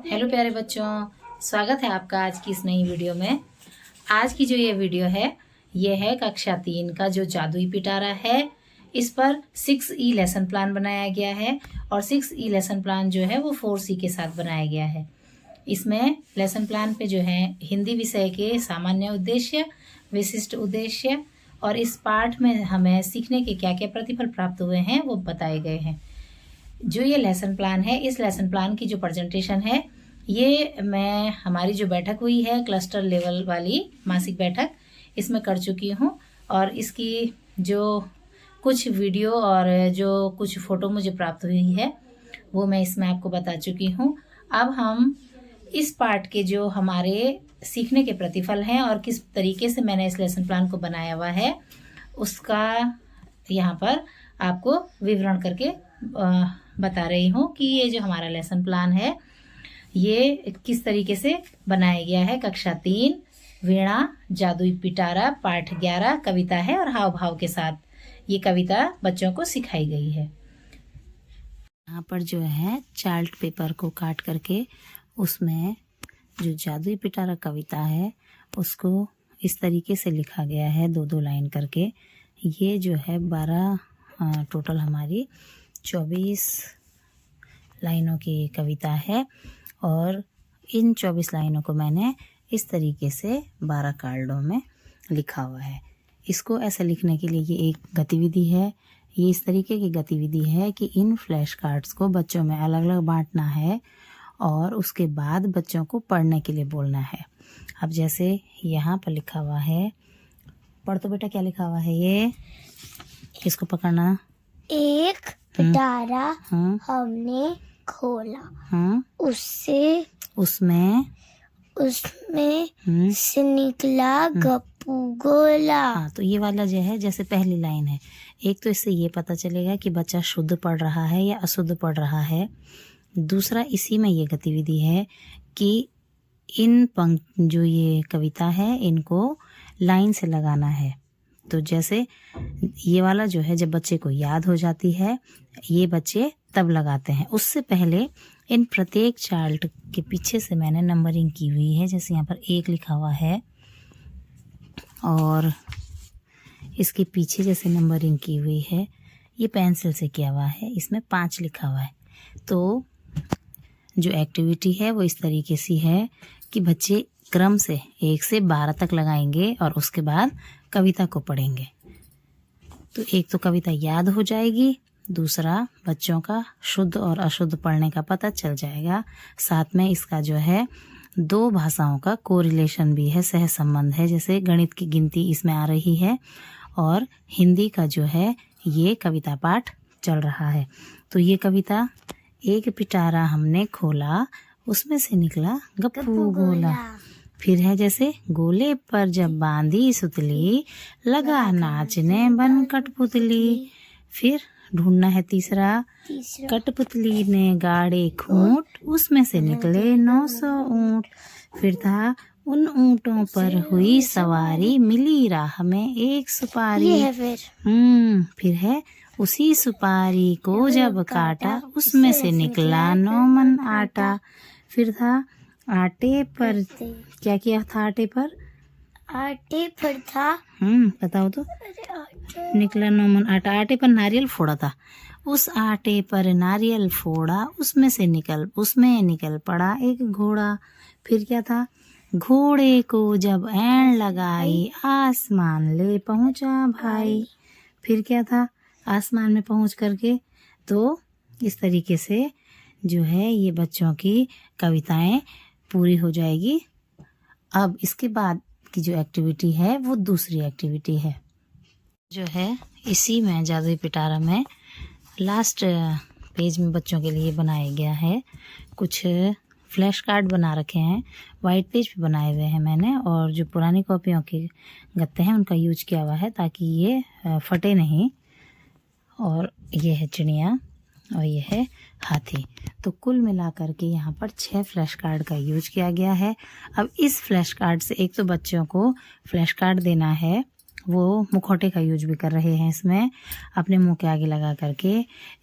Hello प्यारे बच्चों, स्वागत है आपका आज की इस नई वीडियो में। आज की जो ये वीडियो है ये है कक्षा 3 का जो जादुई पिटारा है। इस पर 6E लेसन प्लान बनाया गया है और 6E लेसन प्लान जो है वो 4C के साथ बनाया गया है। इसमें लेसन प्लान पे जो है हिंदी विषय के सामान्य उद्देश्य, विशिष्ट उद्देश्य और इस पाठ में हमें सीखने के क्या क्या प्रतिफल प्राप्त हुए हैं वो बताए गए हैं। जो ये लेसन प्लान है, इस लेसन प्लान की जो प्रेजेंटेशन है ये मैं हमारी जो बैठक हुई है क्लस्टर लेवल वाली मासिक बैठक, इसमें कर चुकी हूँ और इसकी जो कुछ वीडियो और जो कुछ फ़ोटो मुझे प्राप्त हुई है वो मैं इसमें आपको बता चुकी हूँ। अब हम इस पाठ के जो हमारे सीखने के प्रतिफल हैं और किस तरीके से मैंने इस लेसन प्लान को बनाया हुआ है उसका यहाँ पर आपको विवरण करके बता रही हूँ कि ये जो हमारा लेसन प्लान है ये किस तरीके से बनाया गया है। कक्षा 3 वीणा जादुई पिटारा पाठ 11 कविता है और हाव भाव के साथ ये कविता बच्चों को सिखाई गई है। यहाँ पर जो है चार्ट पेपर को काट करके उसमें जो जादुई पिटारा कविता है उसको इस तरीके से लिखा गया है, 2-2 लाइन करके। ये जो है 12 टोटल हमारी 24 लाइनों की कविता है और इन 24 लाइनों को मैंने इस तरीके से 12 कार्डों में लिखा हुआ है। इसको ऐसे लिखने के लिए ये एक गतिविधि है। ये इस तरीके की गतिविधि है कि इन फ्लैश कार्ड्स को बच्चों में अलग अलग बांटना है और उसके बाद बच्चों को पढ़ने के लिए बोलना है। अब जैसे यहाँ पर लिखा हुआ है, पढ़ तो बेटा क्या लिखा हुआ है ये, किसको पकड़ना। एक पिटारा हमने खोला, उसमें से निकला गप्पू गोला। हाँ, तो ये वाला जो है जैसे पहली लाइन है, एक तो इससे ये पता चलेगा कि बच्चा शुद्ध पढ़ रहा है या अशुद्ध पढ़ रहा है। दूसरा इसी में ये गतिविधि है कि इन जो ये कविता है इनको लाइन से लगाना है। तो जैसे ये वाला जो है जब बच्चे को याद हो जाती है ये बच्चे तब लगाते हैं, उससे पहले इन प्रत्येक चार्ट के पीछे से मैंने नंबरिंग की हुई है। जैसे यहाँ पर 1 लिखा हुआ है और इसके पीछे जैसे नंबरिंग की हुई है, ये पेंसिल से किया हुआ है, इसमें 5 लिखा हुआ है। तो जो एक्टिविटी है वो इस तरीके से है कि बच्चे क्रम से 1 से 12 तक लगाएंगे और उसके बाद कविता को पढ़ेंगे। तो एक तो कविता याद हो जाएगी, दूसरा बच्चों का शुद्ध और अशुद्ध पढ़ने का पता चल जाएगा। साथ में इसका जो है 2 भाषाओं का कोरिलेशन भी है, सह संबंध है। जैसे गणित की गिनती इसमें आ रही है और हिंदी का जो है ये कविता पाठ चल रहा है। तो ये कविता, एक पिटारा हमने खोला उसमें से निकला गप्पू गोला। फिर है जैसे गोले पर जब बांधी सुतली लगा नाचने बन कठपुतली। फिर ढूंढना है तीसरा, कठपुतली ने गाड़े खूंट उसमें से निकले 900 ऊंट। फिर था उन ऊंटों पर हुई सवारी मिली राह में एक सुपारी। फिर है उसी सुपारी को जब काटा उसमें से निकला 9 मन आटा। फिर था आटे पर, क्या किया था आटे पर था बताओ तो, निकला 9 मन आटा। आटे पर नारियल फोड़ा था, उस आटे पर नारियल फोड़ा उसमें निकल पड़ा एक घोड़ा। फिर क्या था, घोड़े को जब ऐन लगाई आसमान ले पहुंचा भाई। फिर क्या था, आसमान में पहुंच करके। तो इस तरीके से जो है ये बच्चों की कविताएं पूरी हो जाएगी। अब इसके बाद की जो एक्टिविटी है वो दूसरी एक्टिविटी है, जो है इसी में जादुई पिटारा में लास्ट पेज में बच्चों के लिए बनाया गया है। कुछ फ्लैश कार्ड बना रखे हैं, वाइट पेज पे बनाए हुए हैं मैंने, और जो पुरानी कॉपियों के गत्ते हैं उनका यूज किया हुआ है ताकि ये फटे नहीं। और ये है चिड़िया और ये है हाथी। तो कुल मिलाकर के यहाँ पर 6 फ्लैश कार्ड का यूज किया गया है। अब इस फ्लैश कार्ड से एक तो बच्चों को फ्लैश कार्ड देना है वो मुखौटे का यूज भी कर रहे हैं इसमें, अपने मुंह के आगे लगा करके।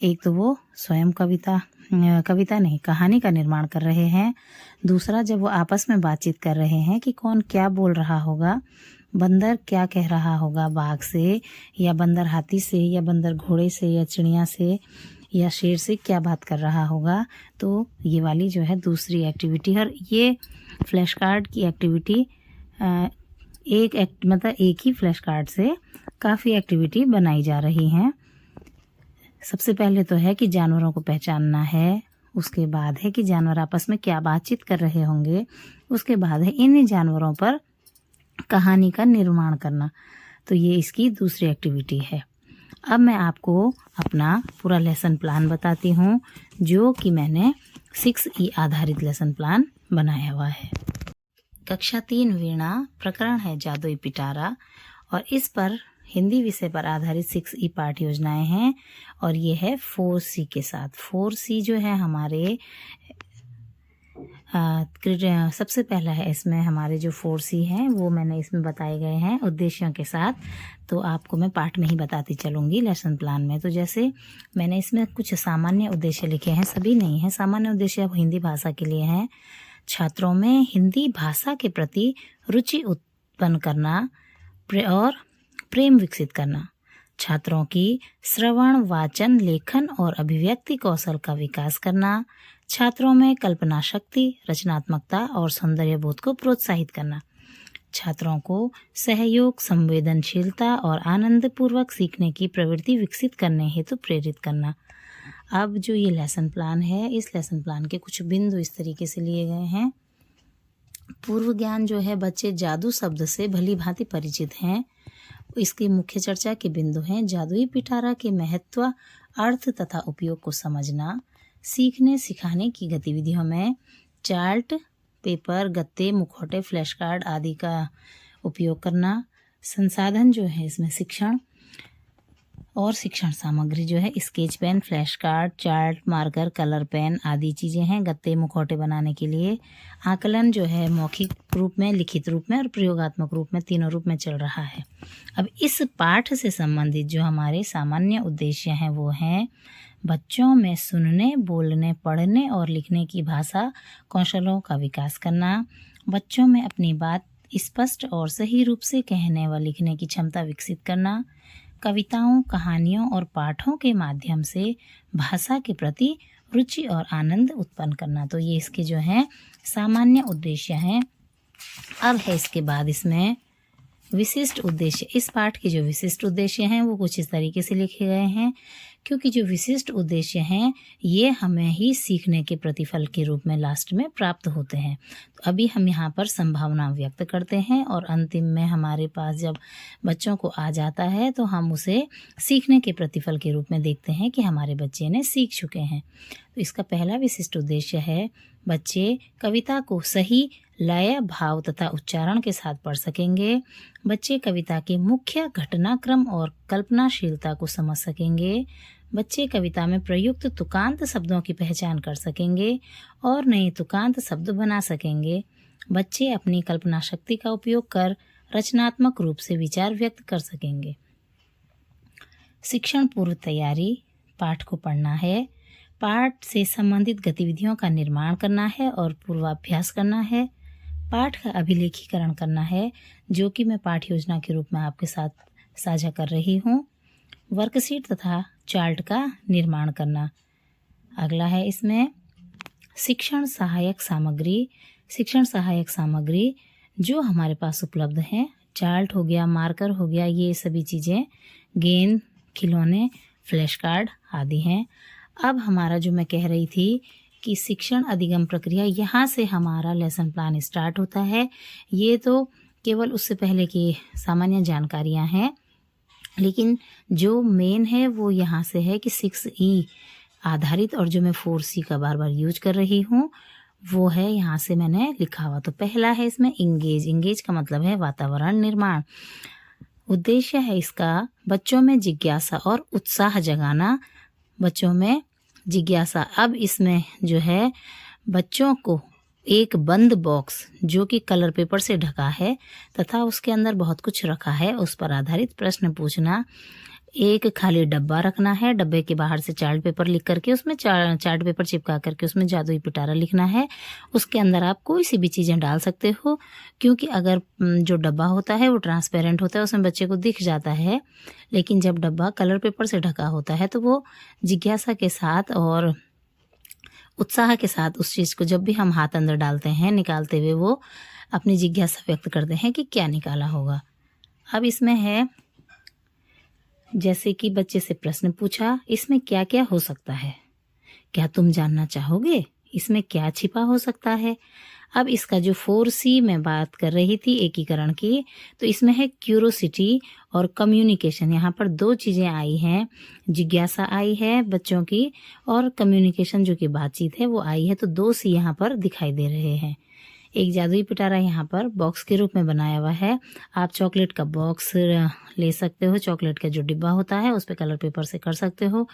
एक तो वो स्वयं कविता नहीं, कहानी का निर्माण कर रहे हैं। दूसरा, जब वो आपस में बातचीत कर रहे हैं कि कौन क्या बोल रहा होगा, बंदर क्या कह रहा होगा बाघ से, या बंदर हाथी से, या बंदर घोड़े से, या चिड़िया से, या शेर से क्या बात कर रहा होगा। तो ये वाली जो है दूसरी एक्टिविटी है। और ये फ्लैश कार्ड की एक्टिविटी एक ही फ्लैश कार्ड से काफ़ी एक्टिविटी बनाई जा रही हैं। सबसे पहले तो है कि जानवरों को पहचानना है, उसके बाद है कि जानवर आपस में क्या बातचीत कर रहे होंगे, उसके बाद है इन जानवरों पर कहानी का निर्माण करना। तो ये इसकी दूसरी एक्टिविटी है। अब मैं आपको अपना पूरा लेसन प्लान बताती हूँ, जो कि मैंने 6E आधारित लेसन प्लान बनाया हुआ है। कक्षा 3 वीणा प्रकरण है जादुई पिटारा, और इस पर हिंदी विषय पर आधारित 6E पाठ योजनाएं हैं। और ये है 4C के साथ। 4C जो है हमारे सबसे पहला है इसमें हमारे जो 4C हैं वो मैंने इसमें बताए गए हैं उद्देश्यों के साथ। तो आपको मैं पाठ में ही बताती चलूँगी लेसन प्लान में। तो जैसे मैंने इसमें कुछ सामान्य उद्देश्य लिखे हैं, सभी नहीं हैं। सामान्य उद्देश्य अब हिंदी भाषा के लिए हैं। छात्रों में हिंदी भाषा के प्रति रुचि उत्पन्न करना और प्रेम विकसित करना। छात्रों की श्रवण, वाचन, लेखन और अभिव्यक्ति कौशल का विकास करना। छात्रों में कल्पना शक्ति, रचनात्मकता और सौंदर्य बोध को प्रोत्साहित करना। छात्रों को सहयोग, संवेदनशीलता और आनंदपूर्वक सीखने की प्रवृत्ति विकसित करने हेतु प्रेरित करना। अब जो ये लेसन प्लान है, इस लेसन प्लान के कुछ बिंदु इस तरीके से लिए गए हैं। पूर्व ज्ञान जो है, बच्चे जादू शब्द से भली भांति परिचित हैं। इसकी मुख्य चर्चा के बिंदु हैं जादुई पिटारा के महत्व, अर्थ तथा उपयोग को समझना। सीखने सिखाने की गतिविधियों में चार्ट, पेपर, गत्ते, मुखौटे, फ्लैश कार्ड आदि का उपयोग करना। संसाधन जो है इसमें शिक्षण और शिक्षण सामग्री जो है sketch pen, flash card, chart, marker, colour pen आदि चीज़ें हैं गत्ते, मुखौटे बनाने के लिए। आकलन जो है मौखिक रूप में, लिखित रूप में और प्रयोगात्मक रूप में, तीनों रूप में चल रहा है। अब इस पाठ से संबंधित जो हमारे सामान्य उद्देश्य हैं वो हैं बच्चों में सुनने, बोलने, पढ़ने और लिखने की भाषा कौशलों का विकास करना। बच्चों में अपनी बात स्पष्ट और सही रूप से कहने व लिखने की क्षमता विकसित करना। कविताओं, कहानियों और पाठों के माध्यम से भाषा के प्रति रुचि और आनंद उत्पन्न करना। तो ये इसके जो हैं सामान्य उद्देश्य हैं। अब है इसके बाद इसमें विशिष्ट उद्देश्य। इस पाठ के जो विशिष्ट उद्देश्य हैं वो कुछ इस तरीके से लिखे गए हैं, क्योंकि जो विशिष्ट उद्देश्य हैं ये हमें ही सीखने के प्रतिफल के रूप में लास्ट में प्राप्त होते हैं। तो अभी हम यहाँ पर संभावना व्यक्त करते हैं और अंतिम में हमारे पास जब बच्चों को आ जाता है तो हम उसे सीखने के प्रतिफल के रूप में देखते हैं कि हमारे बच्चे ने सीख चुके हैं। तो इसका पहला विशिष्ट उद्देश्य है बच्चे कविता को सही लय, भाव तथा उच्चारण के साथ पढ़ सकेंगे। बच्चे कविता के मुख्य घटनाक्रम और कल्पनाशीलता को समझ सकेंगे। बच्चे कविता में प्रयुक्त तुकांत शब्दों की पहचान कर सकेंगे और नए तुकांत शब्द बना सकेंगे। बच्चे अपनी कल्पना शक्ति का उपयोग कर रचनात्मक रूप से विचार व्यक्त कर सकेंगे। शिक्षण पूर्व तैयारी। पाठ को पढ़ना है, पाठ से संबंधित गतिविधियों का निर्माण करना है और पूर्वाभ्यास करना है। पाठ का अभिलेखीकरण करना है, जो कि मैं पाठ योजना के रूप में आपके साथ साझा कर रही हूँ। वर्कशीट तथा चार्ट का निर्माण करना। अगला है इसमें शिक्षण सहायक सामग्री। शिक्षण सहायक सामग्री जो हमारे पास उपलब्ध है, चार्ट हो गया, मार्कर हो गया, ये सभी चीज़ें, गेंद, खिलौने, फ्लैश कार्ड आदि हैं। अब हमारा जो मैं कह रही थी कि शिक्षण अधिगम प्रक्रिया, यहाँ से हमारा लेसन प्लान स्टार्ट होता है। ये तो केवल उससे पहले की सामान्य जानकारियाँ हैं, लेकिन जो मेन है वो यहाँ से है कि 6E आधारित, और जो मैं 4C का बार बार यूज कर रही हूँ वो है यहाँ से मैंने लिखा हुआ। तो पहला है इसमें इंगेज। इंगेज का मतलब है वातावरण निर्माण। उद्देश्य है इसका बच्चों में जिज्ञासा और उत्साह जगाना। बच्चों में जिज्ञासा। अब इसमें जो है बच्चों को एक बंद बॉक्स जो कि कलर पेपर से ढका है तथा उसके अंदर बहुत कुछ रखा है, उस पर आधारित प्रश्न पूछना। एक खाली डब्बा रखना है, डब्बे के बाहर से चार्ट पेपर लिख करके उसमें चार्ट पेपर चिपका करके उसमें जादुई पिटारा लिखना है। उसके अंदर आप कोई सी भी चीज़ें डाल सकते हो, क्योंकि अगर जो डब्बा होता है वो ट्रांसपेरेंट होता है, उसमें बच्चे को दिख जाता है। लेकिन जब डब्बा कलर पेपर से ढका होता है तो वो जिज्ञासा के साथ और उत्साह के साथ उस चीज़ को जब भी हम हाथ अंदर डालते हैं, निकालते हुए वो अपनी जिज्ञासा व्यक्त करते हैं कि क्या निकाला होगा। अब इसमें है जैसे कि बच्चे से प्रश्न पूछा, इसमें क्या क्या हो सकता है, क्या तुम जानना चाहोगे इसमें क्या छिपा हो सकता है। अब इसका जो 4C मैं बात कर रही थी एकीकरण की, तो इसमें है क्यूरोसिटी और कम्युनिकेशन। यहाँ पर 2 चीज़ें आई हैं, जिज्ञासा आई है बच्चों की और कम्युनिकेशन जो कि बातचीत है वो आई है। तो 2C यहाँ पर दिखाई दे रहे हैं। एक जादुई पिटारा यहाँ पर बॉक्स के रूप में बनाया हुआ है। आप चॉकलेट का बॉक्स ले सकते हो, चॉकलेट का जो डिब्बा होता है उस पर कलर पेपर से कर सकते हो,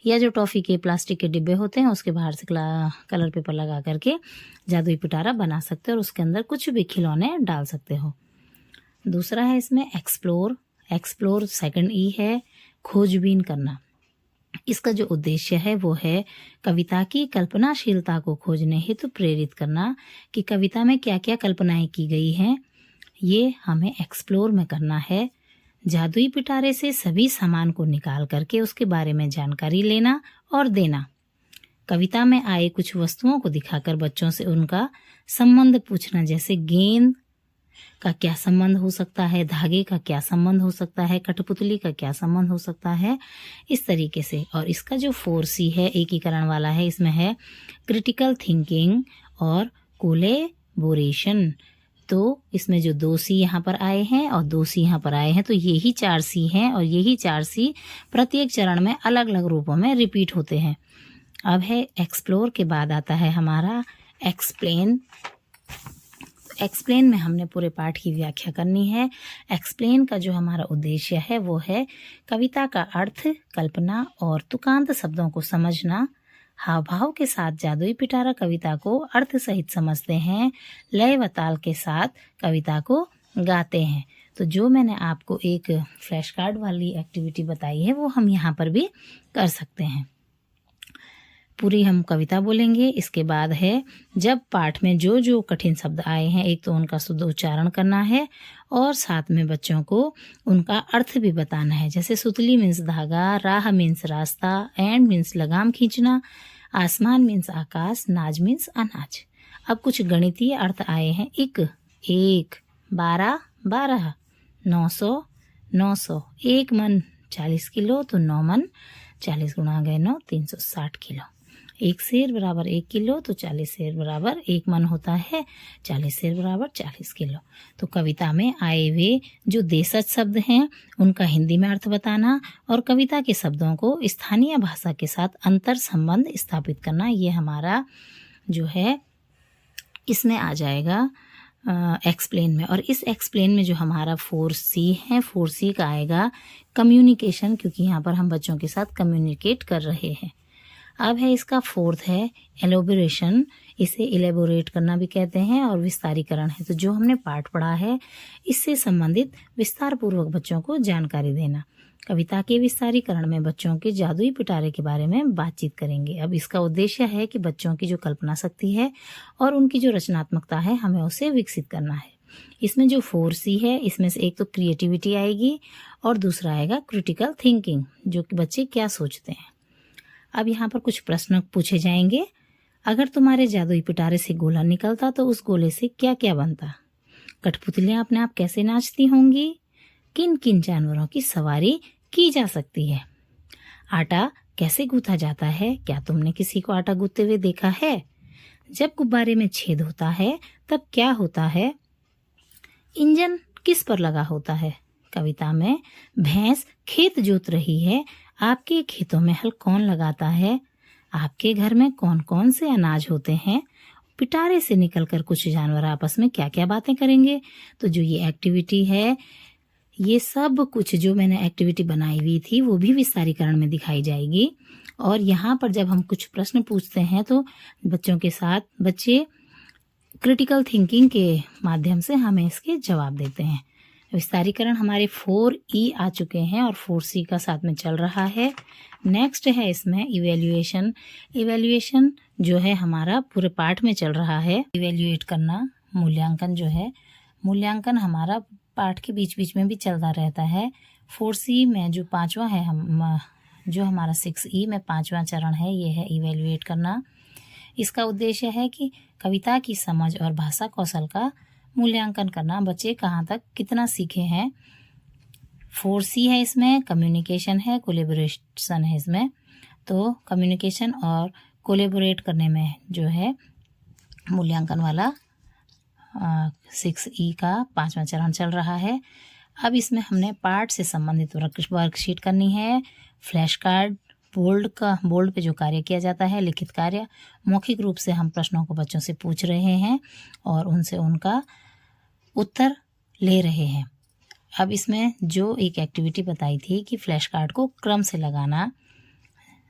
या जो टॉफ़ी के प्लास्टिक के डिब्बे होते हैं उसके बाहर से कलर पेपर लगा करके जादुई पिटारा बना सकते हो और उसके अंदर कुछ भी खिलौने डाल सकते हो। दूसरा है इसमें एक्सप्लोर, सेकंड E है खोजबीन करना। इसका जो उद्देश्य है वो है कविता की कल्पनाशीलता को खोजने हेतु प्रेरित करना, कि कविता में क्या क्या कल्पनाएं की गई हैं, ये हमें एक्सप्लोर में करना है। जादुई पिटारे से सभी सामान को निकाल करके उसके बारे में जानकारी लेना और देना। कविता में आए कुछ वस्तुओं को दिखाकर बच्चों से उनका संबंध पूछना, जैसे गेंद का क्या संबंध हो सकता है, धागे का क्या संबंध हो सकता है, कठपुतली का क्या संबंध हो सकता है, इस तरीके से। और इसका जो 4C है एकीकरण वाला है, इसमें है क्रिटिकल थिंकिंग और कोलेबोरेशन। तो इसमें जो 2C यहाँ पर आए हैं और 2C यहाँ पर आए हैं, तो यही 4C हैं और यही 4C प्रत्येक चरण में अलग अलग रूपों में रिपीट होते हैं। अब है एक्सप्लोर के बाद आता है हमारा एक्सप्लेन। एक्सप्लेन में हमने पूरे पाठ की व्याख्या करनी है। एक्सप्लेन का जो हमारा उद्देश्य है वो है कविता का अर्थ, कल्पना और तुकांत शब्दों को समझना। हाव भाव के साथ जादुई पिटारा कविता को अर्थ सहित समझते हैं, लय व ताल के साथ कविता को गाते हैं। तो जो मैंने आपको एक फ्लैश कार्ड वाली एक्टिविटी बताई है वो हम यहाँ पर भी कर सकते हैं। पूरी हम कविता बोलेंगे। इसके बाद है जब पाठ में जो जो कठिन शब्द आए हैं, एक तो उनका शुद्ध उच्चारण करना है और साथ में बच्चों को उनका अर्थ भी बताना है। जैसे सुतली मीन्स धागा, राह मीन्स रास्ता, एंड मीन्स लगाम खींचना, आसमान मीन्स आकाश, नाज मीन्स अनाज। अब कुछ गणितीय अर्थ आए हैं। एक 12 12, 900 900, 1 मन 40 किलो, तो 9 मन 40 गुणा गए 9, 360 किलो। 1 सेर बराबर 1 किलो, तो 40 सेर बराबर 1 मन होता है, 40 सेर बराबर 40 किलो। तो कविता में आए हुए जो देशज शब्द हैं उनका हिंदी में अर्थ बताना और कविता के शब्दों को स्थानीय भाषा के साथ अंतर संबंध स्थापित करना, ये हमारा जो है इसमें आ जाएगा एक्सप्लेन में। और इस एक्सप्लेन में जो हमारा 4C है, 4C का आएगा कम्युनिकेशन, क्योंकि यहाँ पर हम बच्चों के साथ कम्युनिकेट कर रहे हैं। अब है इसका 4th है एलोबोरेशन, इसे इलेबोरेट करना भी कहते हैं और विस्तारीकरण है। तो जो हमने पाठ पढ़ा है इससे संबंधित विस्तार पूर्वक बच्चों को जानकारी देना। कविता के विस्तारीकरण में बच्चों के जादुई पिटारे के बारे में बातचीत करेंगे। अब इसका उद्देश्य है कि बच्चों की जो कल्पना शक्ति है और उनकी जो रचनात्मकता है हमें उसे विकसित करना है। इसमें जो 4C है इसमें से एक तो क्रिएटिविटी आएगी और दूसरा आएगा क्रिटिकल थिंकिंग, जो कि बच्चे क्या सोचते हैं। अब यहाँ पर कुछ प्रश्न पूछे जाएंगे। अगर तुम्हारे जादुई पिटारे से गोला निकलता तो उस गोले से क्या क्या बनता? कठपुतलियाँ अपने आप कैसे नाचती होंगी? किन किन जानवरों की सवारी की जा सकती है? आटा कैसे गूंथा जाता है? क्या तुमने किसी को आटा गूंथते हुए देखा है? जब गुब्बारे में छेद होता है तब क्या होता है? इंजन किस पर लगा होता है? कविता में भैंस खेत जोत रही है, आपके खेतों में हल कौन लगाता है? आपके घर में कौन कौन से अनाज होते हैं? पिटारे से निकलकर कुछ जानवर आपस में क्या क्या बातें करेंगे? तो जो ये एक्टिविटी है, ये सब कुछ जो मैंने एक्टिविटी बनाई हुई थी वो भी विस्तारीकरण में दिखाई जाएगी। और यहाँ पर जब हम कुछ प्रश्न पूछते हैं तो बच्चों के साथ बच्चे क्रिटिकल थिंकिंग के माध्यम से हमें इसके जवाब देते हैं। विस्तारीकरण हमारे 4E आ चुके हैं और 4C का साथ में चल रहा है। नेक्स्ट है इसमें इवैल्यूएशन। इवैल्यूएशन जो है हमारा पूरे पाठ में चल रहा है। इवैल्यूएट करना, मूल्यांकन जो है, मूल्यांकन हमारा पाठ के बीच बीच में भी चलता रहता है। 4C में जो पांचवा है जो हमारा 6E में पांचवा चरण है, ये है इवैल्यूएट करना। इसका उद्देश्य है कि कविता की समझ और भाषा कौशल का मूल्यांकन करना, बच्चे कहाँ तक कितना सीखे हैं। 4C है इसमें कम्युनिकेशन है, कोलेबोरेशन है इसमें। तो कम्युनिकेशन और कोलेबोरेट करने में जो है मूल्यांकन वाला 6E का पांचवा चरण चल रहा है। अब इसमें हमने पाठ से संबंधित वर्कशीट करनी है। फ्लैश कार्ड, बोर्ड पे जो कार्य किया जाता है, लिखित कार्य, मौखिक रूप से हम प्रश्नों को बच्चों से पूछ रहे हैं और उनसे उनका उत्तर ले रहे हैं। अब इसमें जो एक एक्टिविटी बताई थी कि फ्लैश कार्ड को क्रम से लगाना,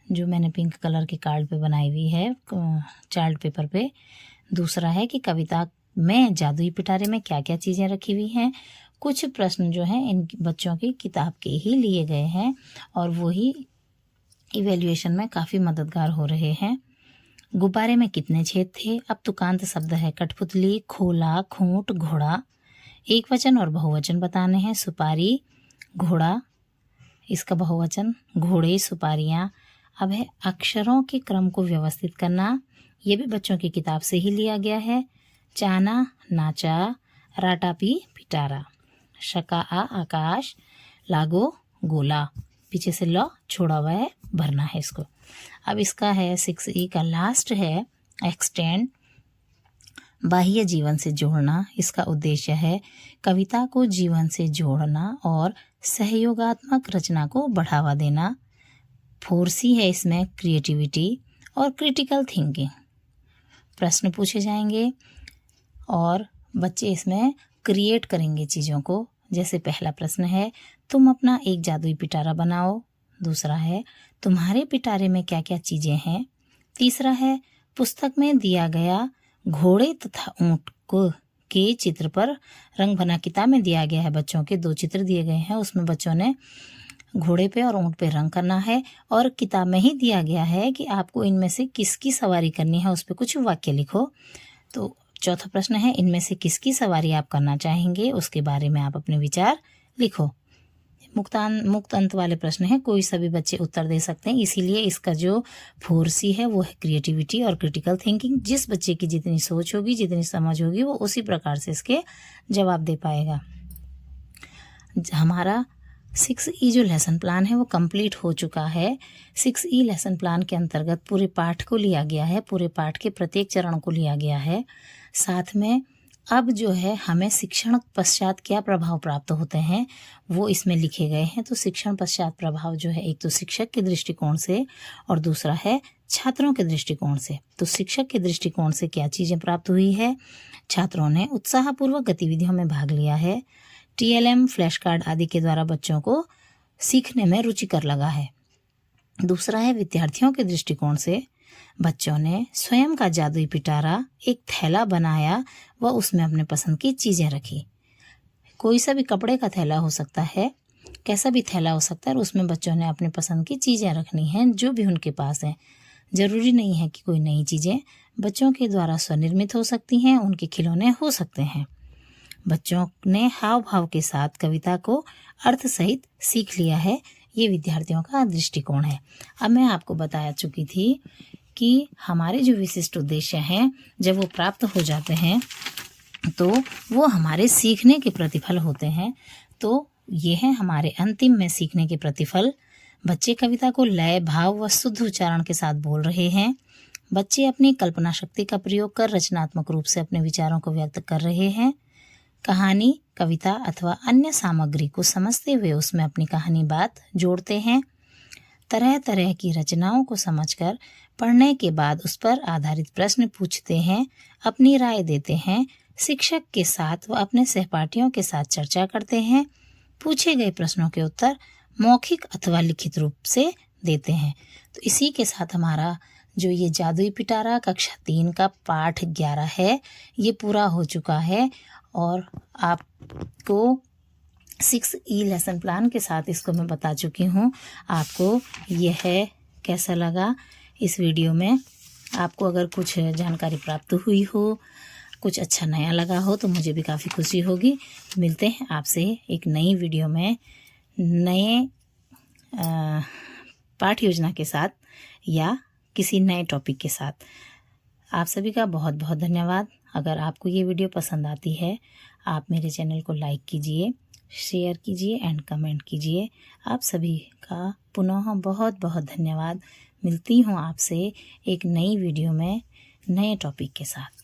जो मैंने पिंक कलर के कार्ड पे बनाई हुई है चार्ट पेपर पे। दूसरा है कि कविता में जादुई पिटारे में क्या क्या चीज़ें रखी हुई हैं। कुछ प्रश्न जो हैं इन बच्चों की किताब के ही लिए गए हैं और वही इवैल्यूएशन में काफ़ी मददगार हो रहे हैं। गुब्बारे में कितने छेद थे? अब तुकांत शब्द है कठपुतली, खोला, खूंट, घोड़ा। एक वचन और बहुवचन बताने हैं। सुपारी, घोड़ा, इसका बहुवचन घोड़े, सुपारियाँ। अब है अक्षरों के क्रम को व्यवस्थित करना, ये भी बच्चों की किताब से ही लिया गया है। चाना, नाचा, राटापी, पिटारा। शका आ, आकाश, लागो, गोला। पीछे से ल छोड़ा हुआ है, भरना है इसको। अब इसका है 6E का लास्ट है एक्सटेंड, बाह्य जीवन से जोड़ना। इसका उद्देश्य है कविता को जीवन से जोड़ना और सहयोगात्मक रचना को बढ़ावा देना। 4C है इसमें क्रिएटिविटी और क्रिटिकल थिंकिंग। प्रश्न पूछे जाएंगे और बच्चे इसमें क्रिएट करेंगे चीज़ों को। जैसे पहला प्रश्न है तुम अपना एक जादुई पिटारा बनाओ। दूसरा है तुम्हारे पिटारे में क्या क्या चीज़ें हैं। तीसरा है पुस्तक में दिया गया घोड़े तथा ऊंट को के चित्र पर रंग भरना। किताब में दिया गया है बच्चों के 2 चित्र दिए गए हैं, उसमें बच्चों ने घोड़े पे और ऊंट पे रंग करना है और किताब में ही दिया गया है कि आपको इनमें से किसकी सवारी करनी है, उस पर कुछ वाक्य लिखो। तो चौथा प्रश्न है इनमें से किसकी सवारी आप करना चाहेंगे, उसके बारे में आप अपने विचार लिखो। मुक्त अंत वाले प्रश्न हैं, कोई सभी बच्चे उत्तर दे सकते हैं, इसीलिए इसका जो 4C है वो है क्रिएटिविटी और क्रिटिकल थिंकिंग। जिस बच्चे की जितनी सोच होगी, जितनी समझ होगी, वो उसी प्रकार से इसके जवाब दे पाएगा। हमारा 6E जो लेसन प्लान है वो कंप्लीट हो चुका है। 6E लेसन प्लान के अंतर्गत पूरे पाठ को लिया गया है, पूरे पाठ के प्रत्येक चरण को लिया गया है। साथ में अब जो है हमें शिक्षण पश्चात क्या प्रभाव प्राप्त होते हैं वो इसमें लिखे गए हैं। तो शिक्षण पश्चात प्रभाव जो है एक तो शिक्षक के दृष्टिकोण से और दूसरा है छात्रों के दृष्टिकोण से। तो शिक्षक के दृष्टिकोण से क्या चीज़ें प्राप्त हुई है, छात्रों ने उत्साहपूर्वक गतिविधियों में भाग लिया है। TLM, फ्लैश कार्ड आदि के द्वारा बच्चों को सीखने में रुचिकर लगा है। दूसरा है विद्यार्थियों के दृष्टिकोण से बच्चों ने स्वयं का जादुई पिटारा एक थैला बनाया व उसमें अपने पसंद की चीज़ें रखी। कोई सा भी कपड़े का थैला हो सकता है, कैसा भी थैला हो सकता है, और उसमें बच्चों ने अपने पसंद की चीज़ें रखनी हैं जो भी उनके पास है। ज़रूरी नहीं है कि कोई नई चीज़ें बच्चों के द्वारा स्वनिर्मित हो सकती हैं, उनके खिलौने हो सकते हैं। बच्चों ने हाव भाव के साथ कविता को अर्थ सहित सीख लिया है, ये विद्यार्थियों का दृष्टिकोण है। अब मैं आपको बता चुकी थी कि हमारे जो विशिष्ट उद्देश्य हैं जब वो प्राप्त हो जाते हैं तो वो हमारे सीखने के प्रतिफल होते हैं। तो ये है हमारे अंतिम में सीखने के प्रतिफल। बच्चे कविता को लय, भाव व शुद्ध उच्चारण के साथ बोल रहे हैं। बच्चे अपनी कल्पना शक्ति का प्रयोग कर रचनात्मक रूप से अपने विचारों को व्यक्त कर रहे हैं। कहानी, कविता अथवा अन्य सामग्री को समझते हुए उसमें अपनी कहानी बात जोड़ते हैं। तरह तरह की रचनाओं को समझकर पढ़ने के बाद उस पर आधारित प्रश्न पूछते हैं, अपनी राय देते हैं। शिक्षक के साथ व अपने सहपाठियों के साथ चर्चा करते हैं। पूछे गए प्रश्नों के उत्तर मौखिक अथवा लिखित रूप से देते हैं। तो इसी के साथ हमारा जो ये जादुई पिटारा कक्षा 3 का पाठ 11 है ये पूरा हो चुका है और आपको 6E लेसन प्लान के साथ इसको मैं बता चुकी हूँ। आपको यह कैसा लगा इस वीडियो में? आपको अगर कुछ जानकारी प्राप्त हुई हो, कुछ अच्छा नया लगा हो तो मुझे भी काफ़ी खुशी होगी। मिलते हैं आपसे एक नई वीडियो में नए पाठ योजना के साथ या किसी नए टॉपिक के साथ। आप सभी का बहुत बहुत धन्यवाद। अगर आपको ये वीडियो पसंद आती है आप मेरे चैनल को लाइक कीजिए, शेयर कीजिए एंड कमेंट कीजिए। आप सभी का पुनः बहुत बहुत धन्यवाद। मिलती हूँ आपसे एक नई वीडियो में नए टॉपिक के साथ।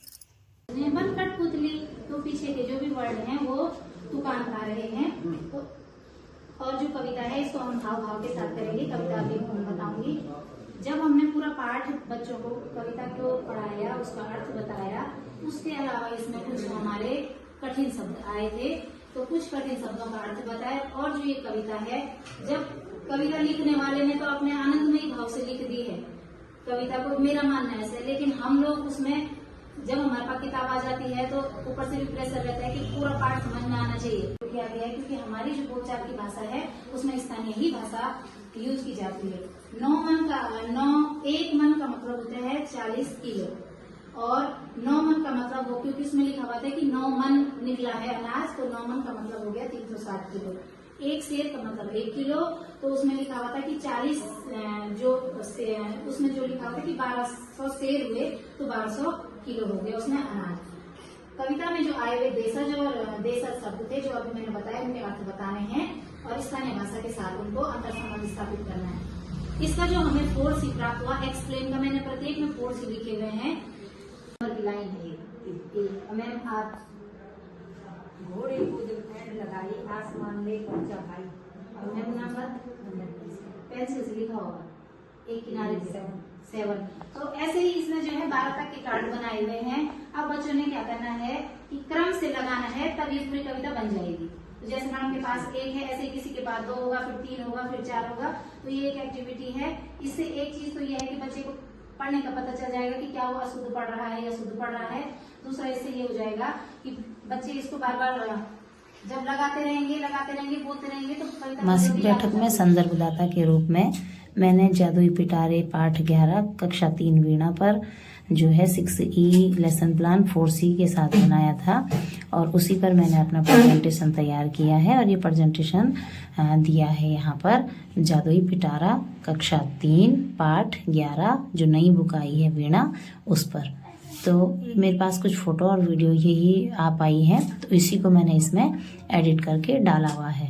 बन कठपुतली तो पीछे के जो भी वर्ड हैं वो दुकान खा रहे हैं। तो और जो कविता है इसको हम भाव भाव के साथ करेंगे। कविता भी मैं बताऊंगी। जब हमने पूरा पाठ बच्चों को कविता को पढ़ाया, उसका अर्थ बताया, उसके अलावा इसमें कुछ हमारे कठिन शब्द आए थे तो कुछ कठिन शब्दों का अर्थ बताया। और जो ये कविता है, जब कविता लिखने वाले ने तो अपने आनंदमयी भाव से लिख दी है कविता को, मेरा मानना ऐसा है। लेकिन हम लोग उसमें जब हमारे पास किताब आ जाती है तो ऊपर से भी प्रेशर रहता है कि पूरा पाठ समझ में आना चाहिए। तो किया गया है क्योंकि हमारी जो बोलचाल की भाषा है उसमें स्थानीय ही भाषा यूज की जाती है। एक मन का मतलब होता है 40 किलो और 9 मन का मतलब हो, क्योंकि इसमें लिखा हुआ था कि 9 मन निकला है अनाज, तो 9 मन का मतलब हो गया 360 किलो। एक शेर का मतलब 1 किलो, तो उसमें लिखा हुआ था कि 40 उसमें जो लिखा हुआ था कि 1200 शेर हुए तो 1200 किलो हो गया उसमें अनाज। कविता में जो आए हुए देशज और देशज शब्द थे जो अभी मैंने बताया उनके अर्थ बताने हैं और स्थानीय भाषा के साथ उनको अंतर संबंध स्थापित करना है। इसका जो हमें 4C प्राप्त हुआ, एक्सप्लेन का मैंने प्रत्येक में 4C लिखे हुए हैं। लाइन है मैम, आप घोड़े को जब पैर लगाई आसमान में पहुंचा भाई। और मैम नंबर पेंसिल से लिखा होगा एक किनारे से 7। तो ऐसे ही इसमें जो है 12 तक के कार्ड बनाए हुए हैं। अब बच्चों ने क्या करना है कि क्रम से लगाना है तब ये पूरी कविता बन जाएगी। तो जैसे मैडम के पास 1 है, ऐसे किसी के पास 2 होगा, फिर 3 होगा, फिर 4 होगा। तो ये एक एक्टिविटी है। इससे एक चीज तो ये है कि बच्चे को पढ़ने का पता चल जाएगा कि क्या वो अशुद्ध पढ़ रहा है या शुद्ध पढ़ रहा है। दूसरा इससे ये हो जाएगा कि बच्चे इसको बार बार जब लगाते रहेंगे बोलते रहेंगे तो कविता मासिक बैठक में संदर्भदाता के रूप में मैंने जादुई पिटारे पाठ 11 कक्षा 3 वीणा पर जो है 6E लेसन प्लान 4C के साथ बनाया था और उसी पर मैंने अपना प्रेजेंटेशन तैयार किया है और ये प्रेजेंटेशन दिया है यहाँ पर। जादुई पिटारा कक्षा 3 पाठ 11 जो नई बुक आई है वीणा, उस पर। तो मेरे पास कुछ फ़ोटो और वीडियो यही आ पाई है तो इसी को मैंने इसमें एडिट करके डाला हुआ है।